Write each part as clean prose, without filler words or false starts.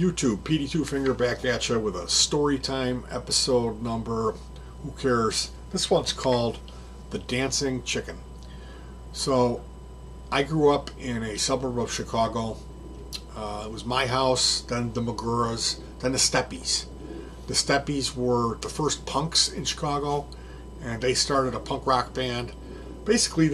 YouTube, petey Twofinger back at you with a story time episode number. Who cares? This one's called The Dancing Chicken. So, I grew up in a suburb of Chicago. It was my house, then the Maguras, then the Steppies. The Steppies were the first punks in Chicago, and they started a punk rock band. Basically,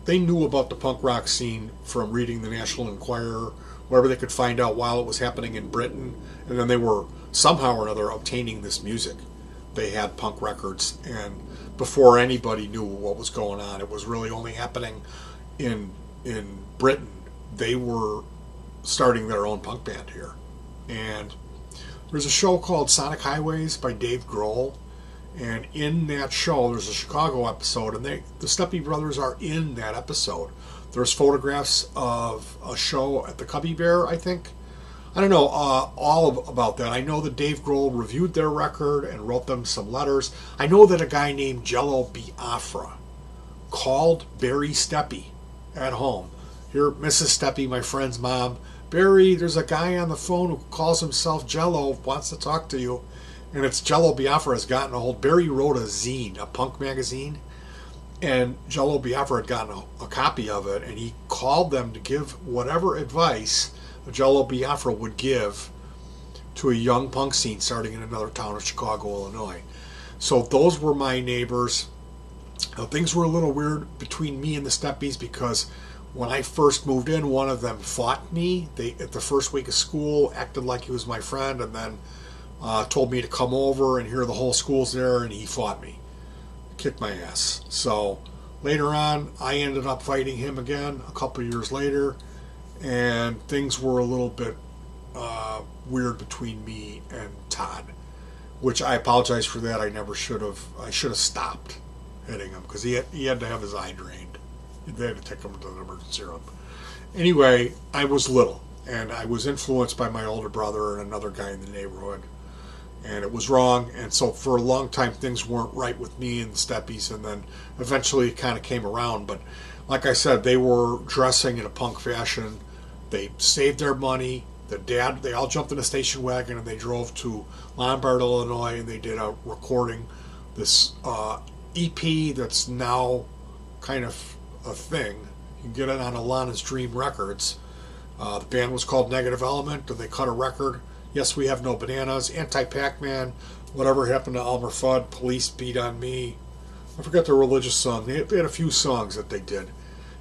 they knew about the punk rock scene from reading the National Enquirer, whatever they could find out while it was happening in Britain, and then they were somehow or another obtaining this music. They had punk records, and before anybody knew what was going on, it was really only happening in Britain. They were starting their own punk band here. And there's a show called Sonic Highways by Dave Grohl, and in that show there's a Chicago episode, and the Steppy brothers are in that episode. There's photographs of a show at the Cubby Bear, I think. I don't know about that. I know that Dave Grohl reviewed their record and wrote them some letters. I know that a guy named Jello Biafra called Barry Steppy at home. Here, Mrs. Steppy, my friend's mom. Barry, there's a guy on the phone who calls himself Jello, wants to talk to you. And it's Jello Biafra has gotten a hold. Barry wrote a zine, a punk magazine, and Jello Biafra had gotten a copy of it, and he called them to give whatever advice Jello Biafra would give to a young punk scene starting in another town of Chicago, Illinois. So those were my neighbors. Now, things were a little weird between me and the Steppies because when I first moved in, one of them fought me. They, at the first week of school, acted like he was my friend, and then told me to come over and hear the whole school's there, and he fought me. Kicked my ass. So later on, I ended up fighting him again a couple years later, and things were a little bit weird between me and Todd, which I apologize for that. I should have stopped hitting him because he had to have his eye drained. They had to take him to the emergency room. Anyway, I was little, and I was influenced by my older brother and another guy in the neighborhood, and it was wrong. And so for a long time things weren't right with me and the Steppies, and then eventually it kind of came around. But like I said, they were dressing in a punk fashion. They saved their money. They all jumped in a station wagon and they drove to Lombard, Illinois, and they did a recording, this EP that's now kind of a thing. You can get it on Alana's Dream Records. The band was called Negative Element, and they cut a record. Yes, We Have No Bananas, Anti-Pac-Man, Whatever Happened to Elmer Fudd, Police Beat on Me. I forgot the religious song. They had a few songs that they did.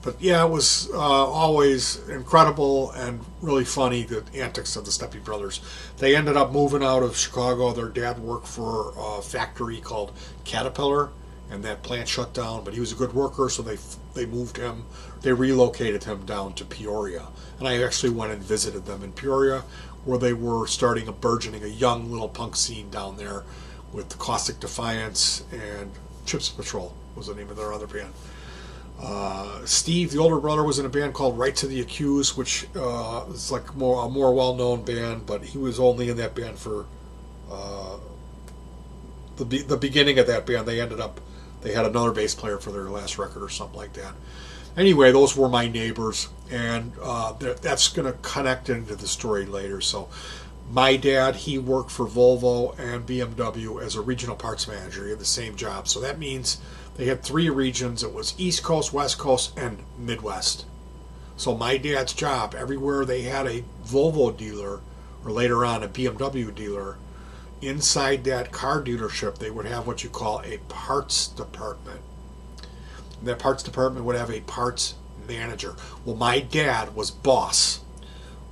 But yeah, it was always incredible and really funny, the antics of the Steppy brothers. They ended up moving out of Chicago. Their dad worked for a factory called Caterpillar, and that plant shut down, but he was a good worker, so they moved him. They relocated him down to Peoria. And I actually went and visited them in Peoria, where they were starting a young little punk scene down there with Caustic Defiance, and Chips Patrol was the name of their other band. Steve, the older brother, was in a band called Right to the Accused, which is like a more well-known band, but he was only in that band for the beginning of that band. They had another bass player for their last record or something like that. Anyway, those were my neighbors, and that's going to connect into the story later. So my dad, he worked for Volvo and BMW as a regional parts manager. He had the same job. So that means they had three regions. It was East Coast, West Coast, and Midwest. So my dad's job, everywhere they had a Volvo dealer, or later on a BMW dealer, inside that car dealership, they would have what you call a parts department. And that parts department would have a parts manager. Well, my dad was boss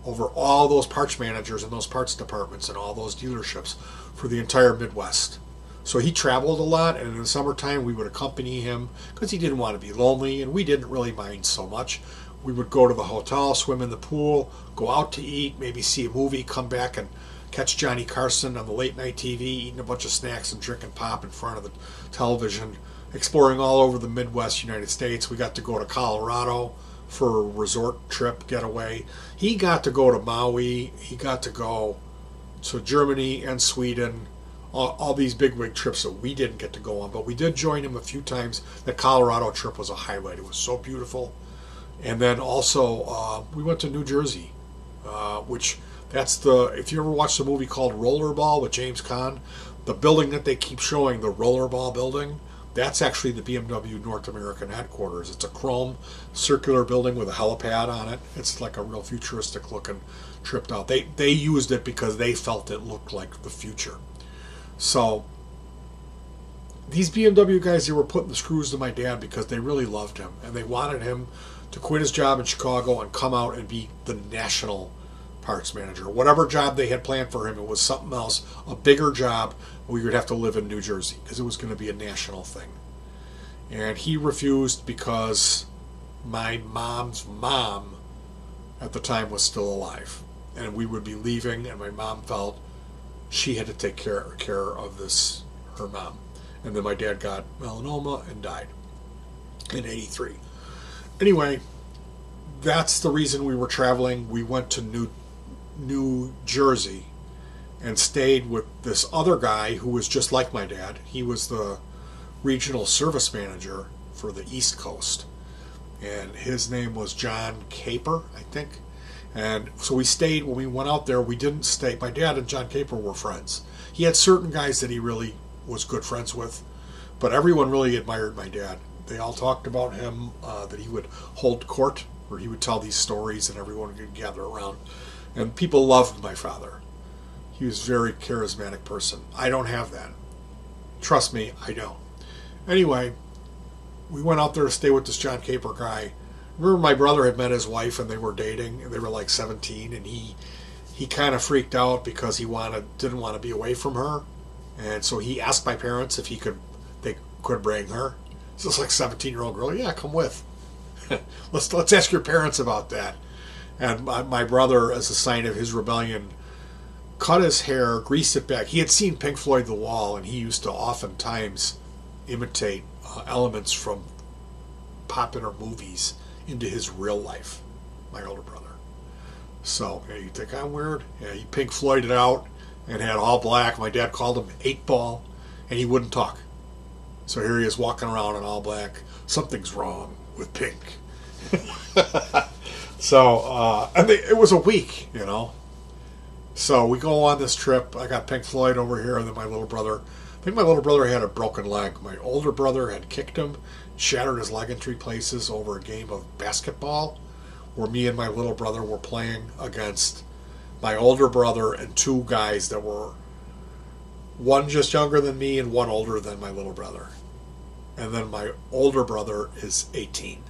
over all those parts managers and those parts departments and all those dealerships for the entire Midwest. So he traveled a lot, and in the summertime we would accompany him because he didn't want to be lonely, and we didn't really mind so much. We would go to the hotel, swim in the pool, go out to eat, maybe see a movie, come back and catch Johnny Carson on the late night TV, eating a bunch of snacks and drinking pop in front of the television, exploring all over the Midwest United States. We got to go to Colorado for a resort trip getaway. He got to go to Maui. He got to go to Germany and Sweden. All these bigwig trips that we didn't get to go on, but we did join him a few times. The Colorado trip was a highlight. It was so beautiful. And then also we went to New Jersey which that's the, if you ever watched the movie called Rollerball with James Caan, the building that they keep showing, the Rollerball building, that's actually the BMW North American headquarters. It's a chrome circular building with a helipad on it. It's like a real futuristic looking, tripped out. They used it because they felt it looked like the future. So these BMW guys, they were putting the screws to my dad because they really loved him and they wanted him to quit his job in Chicago and come out and be the national parts manager. Whatever job they had planned for him, it was something else, a bigger job. We would have to live in New Jersey because it was going to be a national thing. And he refused because my mom's mom at the time was still alive. And we would be leaving, and my mom felt she had to take care of this, her mom. And then my dad got melanoma and died in '83. Anyway, that's the reason we were traveling. We went to New Jersey and stayed with this other guy who was just like my dad. He was the regional service manager for the East Coast. And his name was John Caper, I think. And so we stayed, when we went out there, we didn't stay. My dad and John Caper were friends. He had certain guys that he really was good friends with, but everyone really admired my dad. They all talked about him, that he would hold court, where he would tell these stories and everyone could gather around. And people loved my father. He was a very charismatic person. I don't have that. Trust me, I don't. Anyway, we went out there to stay with this John Caper guy. Remember, my brother had met his wife and they were dating, and they were like 17, and he kind of freaked out because he didn't want to be away from her. And so he asked my parents if they could bring her. So it's like 17-year-old girl, yeah, come with. let's ask your parents about that. And my brother, as a sign of his rebellion, cut his hair, greased it back. He had seen Pink Floyd The Wall, and he used to oftentimes imitate elements from popular movies into his real life, my older brother. So, yeah, you think I'm weird? Yeah, he Pink Floyded out and had all black. My dad called him 8-ball, and he wouldn't talk. So here he is walking around in all black. Something's wrong with Pink. So, it was a week, you know. So we go on this trip. I got Pink Floyd over here, and then my little brother. I think my little brother had a broken leg. My older brother had kicked him, shattered his leg in 3 places over a game of basketball, where me and my little brother were playing against my older brother and 2 guys that were, one just younger than me and one older than my little brother. And then my older brother is 18.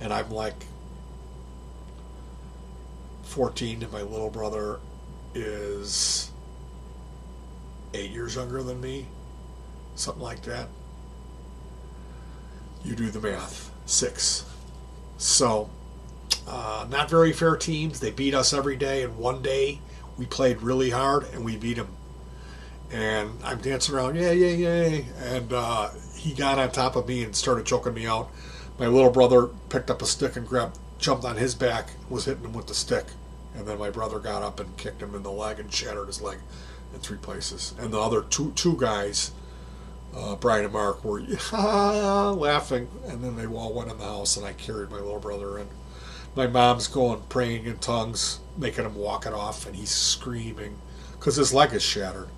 And I'm like 14, and my little brother is 8 years younger than me. Something like that. You do the math. 6. So, not very fair teams. They beat us every day, and one day we played really hard and we beat them. And I'm dancing around, yay, yay, yay. And he got on top of me and started choking me out. My little brother picked up a stick and jumped on his back, was hitting him with the stick. And then my brother got up and kicked him in the leg and shattered his leg in 3 places. And the other two guys, Brian and Mark, were laughing. And then they all went in the house, and I carried my little brother in. My mom's going, praying in tongues, making him walk it off, and he's screaming because his leg is shattered.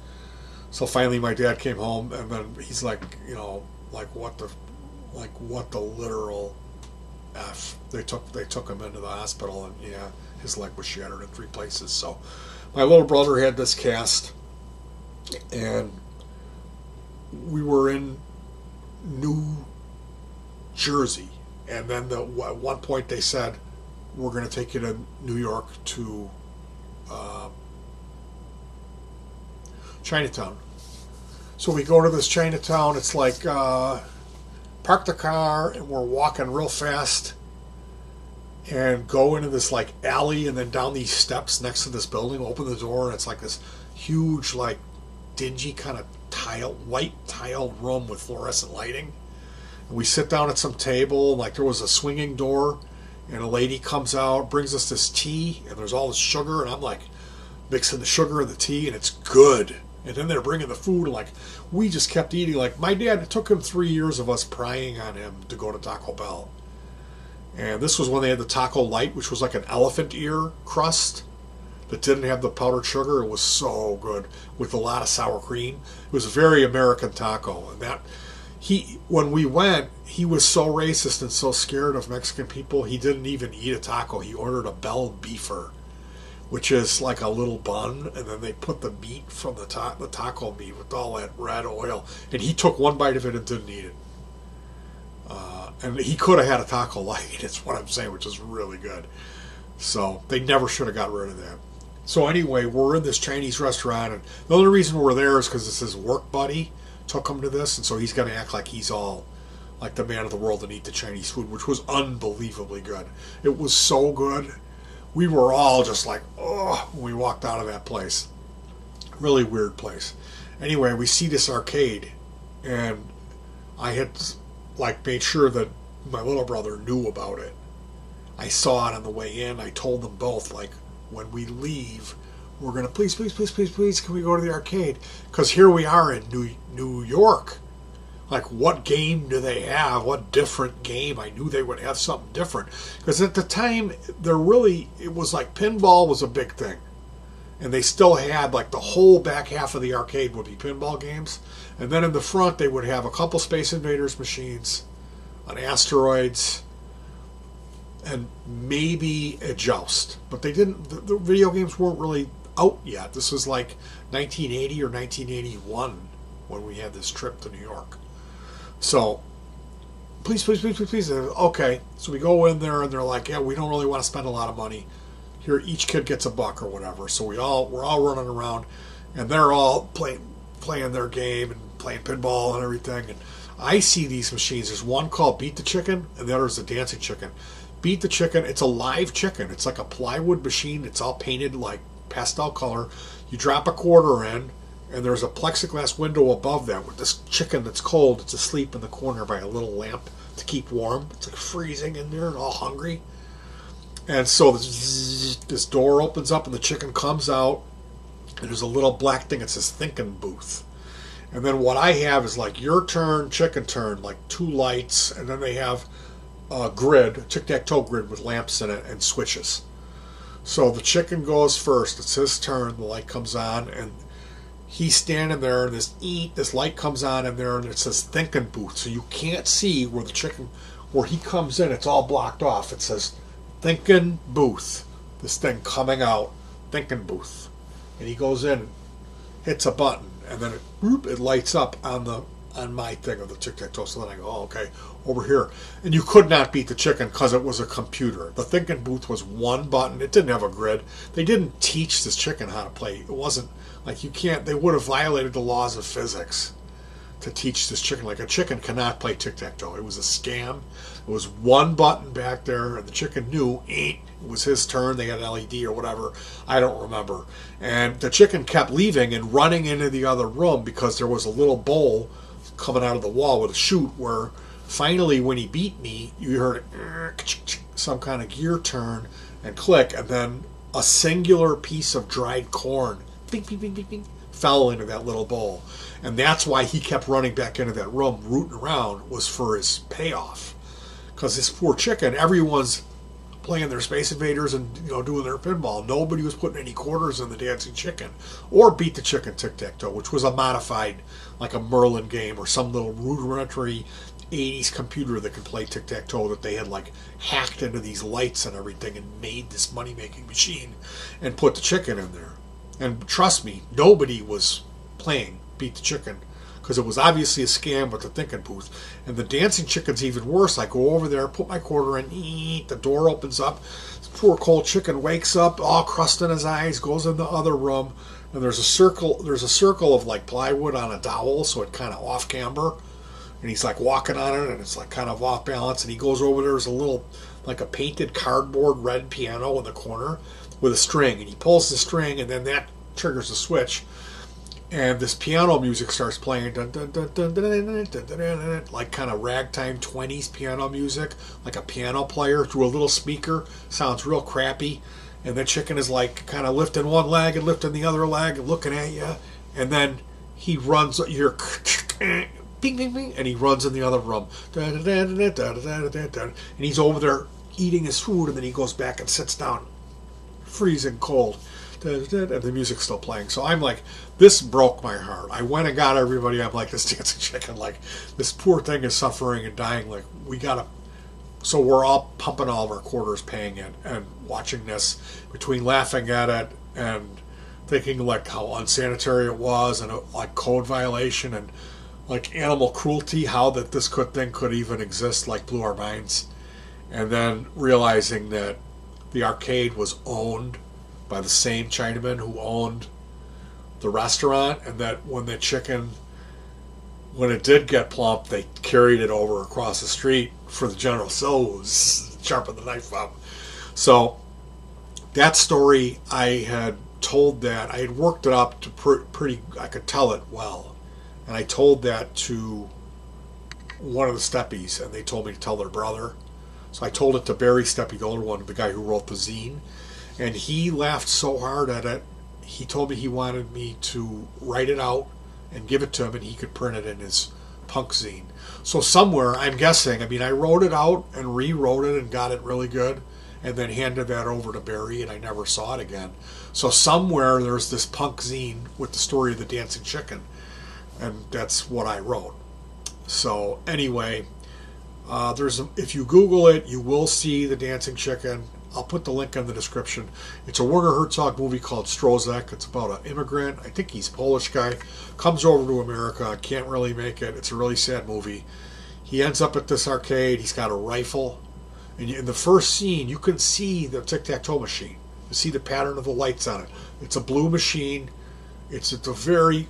So finally my dad came home, and then he's like, you know, what the literal F. They took him into the hospital, and yeah, his leg was shattered in 3 places. So my little brother had this cast, and we were in New Jersey, and then at one point they said, we're going to take you to New York to Chinatown. So we go to this Chinatown. It's like park the car, and we're walking real fast and go into this like alley, and then down these steps next to this building, open the door, and it's like this huge, like dingy kind of white tiled room with fluorescent lighting. And we sit down at some table, like there was a swinging door, and a lady comes out, brings us this tea, and there's all this sugar, and I'm like mixing the sugar and the tea, and it's good. And then they're bringing the food, and like we just kept eating. Like my dad, it took him 3 years of us prying on him to go to Taco Bell. And this was when they had the Taco Light, which was like an elephant ear crust. that didn't have the powdered sugar. It was so good with a lot of sour cream. It was a very American taco. And that when we went, he was so racist and so scared of Mexican people, he didn't even eat a taco. He ordered a bell beefer, which is like a little bun, and then they put the meat from the taco meat with all that red oil. And he took one bite of it and didn't eat it. And he could have had a taco light, that's what I'm saying, which is really good. So they never should have got rid of that. So anyway, we're in this Chinese restaurant, and the only reason we're there is because it's his work buddy took him to this, and so he's going to act like he's all like the man of the world and eat the Chinese food, which was unbelievably good. It was so good. We were all just like, oh, when we walked out of that place. Really weird place. Anyway, we see this arcade, and I had like made sure that my little brother knew about it. I saw it on the way in. I told them both, like, when we leave, we're going to please, can we go to the arcade? Because here we are in New York. Like, what game do they have? What different game? I knew they would have something different. Because at the time, it was like pinball was a big thing. And they still had, like, the whole back half of the arcade would be pinball games. And then in the front, they would have a couple Space Invaders machines, an Asteroids, and maybe a Joust. But they didn't, the video games weren't really out yet. This was like 1980 or 1981 when we had this trip to New York. So, please. Okay, so we go in there and they're like, yeah, we don't really want to spend a lot of money. Here, each kid gets $1 or whatever. So we're all running around, and they're all playing their game and playing pinball and everything. And I see these machines. There's one called Beat the Chicken, and the other is the Dancing Chicken. Beat the Chicken, it's a live chicken. It's like a plywood machine. It's all painted like pastel color. You drop a quarter in, and there's a plexiglass window above that with this chicken that's cold. It's asleep in the corner by a little lamp to keep warm. It's like freezing in there and all hungry. And so this door opens up and the chicken comes out, and there's a little black thing that says thinking booth. And then what I have is like your turn, chicken turn, like 2 lights, and then they have a grid, tic-tac-toe grid with lamps in it and switches. So the chicken goes first. It's his turn. The light comes on, and he's standing there, and this light comes on in there, and it says thinking booth. So you can't see where he comes in. It's all blocked off. It says thinking booth. This thing coming out, thinking booth. And he goes in, hits a button, and then it lights up on my thing of the tic-tac-toe. So then I go, oh, okay, over here. And you could not beat the chicken because it was a computer. The thinking booth was one button. It didn't have a grid. They didn't teach this chicken how to play. It wasn't like they would have violated the laws of physics to teach this chicken. Like, a chicken cannot play tic-tac-toe. It was a scam. It was one button back there, and the chicken knew it was his turn. They had an LED or whatever. I don't remember. And the chicken kept leaving and running into the other room because there was a little bowl coming out of the wall with a chute where finally when he beat me, you heard some kind of gear turn and click, and then a singular piece of dried corn bing, bing, bing, bing, bing, fell into that little bowl. And that's why he kept running back into that room, rooting around, was for his payoff. Because this poor chicken, everyone's playing their Space Invaders and doing their pinball. Nobody was putting any quarters in the Dancing Chicken or Beat the Chicken Tic-Tac-Toe, which was a modified, like a Merlin game or some little rudimentary 80s computer that could play tic-tac-toe that they had like hacked into these lights and everything and made this money-making machine and put the chicken in there. And trust me, nobody was playing Beat the Chicken because it was obviously a scam with the thinking booth. And the Dancing Chicken's even worse. I go over there, put my quarter in, eat, the door opens up. This poor cold chicken wakes up, all crust in his eyes, goes in the other room, and there's a circle of like plywood on a dowel, so it kind of off camber. And he's like walking on it, and it's like kind of off balance. And he goes over, there's a little, like a painted cardboard red piano in the corner with a string. And he pulls the string, and then that triggers the switch. And this piano music starts playing, dun, dun, dun, dun, dun, dun, dun, dun, dun, dun, like kind of ragtime 20s piano music, like a piano player through a little speaker. Sounds real crappy. And the chicken is like kind of lifting one leg and lifting the other leg and looking at you. And then he runs, you're bing, bing, bing, and he runs in the other room. And he's over there eating his food, and then he goes back and sits down, freezing cold. and the music's still playing. So I'm like, this broke my heart. I went and got everybody. I'm like, this dancing chicken, like, this poor thing is suffering and dying. Like, we gotta. So we're all pumping all of our quarters, paying it, and watching this, between laughing at it and thinking like how unsanitary it was, and like code violation and like animal cruelty, how that this thing could even exist, like, blew our minds. And then realizing that the arcade was owned by the same Chinaman who owned the restaurant, and that when the chicken, when it did get plump, they carried it over across the street for the general so's, sharpen the knife up. So that story, I had told that, I had worked it up to pretty, I could tell it well. And I told that to one of the steppies, and they told me to tell their brother. So I told it to Barry Steppy, the older one, the guy who wrote the zine. And he laughed so hard at it, he told me he wanted me to write it out and give it to him, and he could print it in his punk zine. So somewhere, I'm guessing, I mean, I wrote it out and rewrote it and got it really good, and then handed that over to Barry, and I never saw it again. So somewhere there's this punk zine with the story of the dancing chicken, and that's what I wrote. So anyway, if you Google it, you will see the dancing chicken. I'll put the link in the description. It's a Werner Herzog movie called Stroseck. It's about an immigrant. I think he's a Polish guy. Comes over to America. Can't really make it. It's a really sad movie. He ends up at this arcade. He's got a rifle. And in the first scene, you can see the tic-tac-toe machine. You see the pattern of the lights on it. It's a blue machine. It's at the very,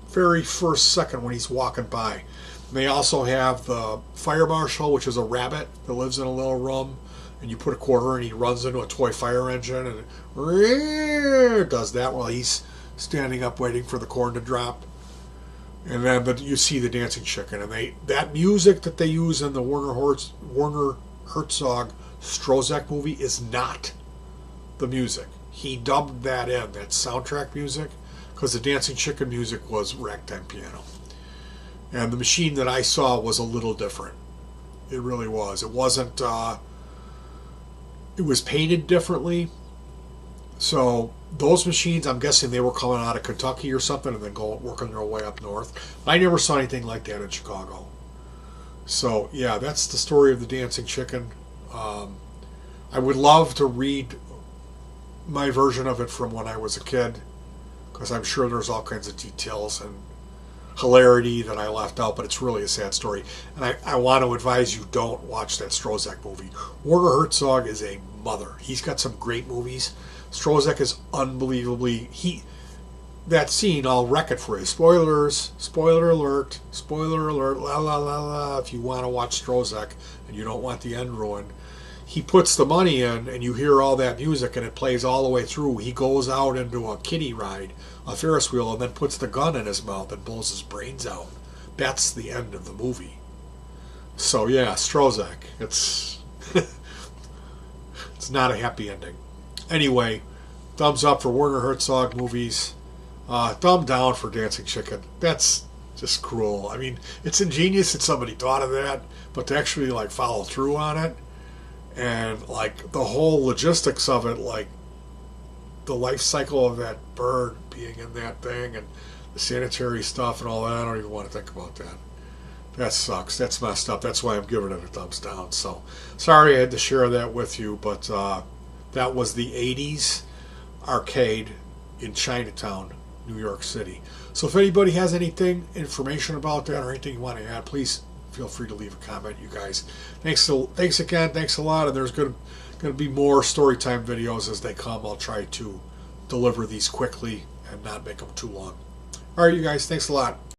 very first second when he's walking by. And they also have the fire marshal, which is a rabbit that lives in a little room. And you put a quarter and he runs into a toy fire engine and it does that while he's standing up waiting for the corn to drop. And then you see the dancing chicken. And that music that they use in the Werner Herzog Stroseck movie is not the music. He dubbed that in, that soundtrack music, because the dancing chicken music was ragtime piano. And the machine that I saw was a little different. It really was. It wasn't... it was painted differently. So those machines, I'm guessing they were coming out of Kentucky or something and then working their way up north. I never saw anything like that in Chicago. So yeah, that's the story of the dancing chicken. I would love to read my version of it from when I was a kid, because I'm sure there's all kinds of details and hilarity that I left out, but it's really a sad story. And I want to advise you, don't watch that Stroseck movie. Werner Herzog is a mother. He's got some great movies. Stroseck is unbelievably... That scene, I'll wreck it for you. Spoilers, spoiler alert, la la la la. If you want to watch Stroseck and you don't want the end ruined, he puts the money in and you hear all that music and it plays all the way through. He goes out into a kiddie ride, a Ferris wheel, and then puts the gun in his mouth and blows his brains out. That's the end of the movie. So yeah, Stroseck. It's it's not a happy ending. Anyway, thumbs up for Werner Herzog movies. Thumb down for Dancing Chicken. That's just cruel. I mean, it's ingenious that somebody thought of that, but to actually like follow through on it, and like the whole logistics of it, like the life cycle of that bird being in that thing and the sanitary stuff and all that, I don't even want to think about that. That sucks. That's messed up. That's why I'm giving it a thumbs down. So sorry I had to share that with you, but that was the 80s arcade in Chinatown, New York City. So if anybody has anything, information about that or anything you want to add, please feel free to leave a comment, you guys. Thanks again. Thanks a lot. And there's going to be more storytime videos as they come. I'll try to deliver these quickly and not make them too long. All right, you guys. Thanks a lot.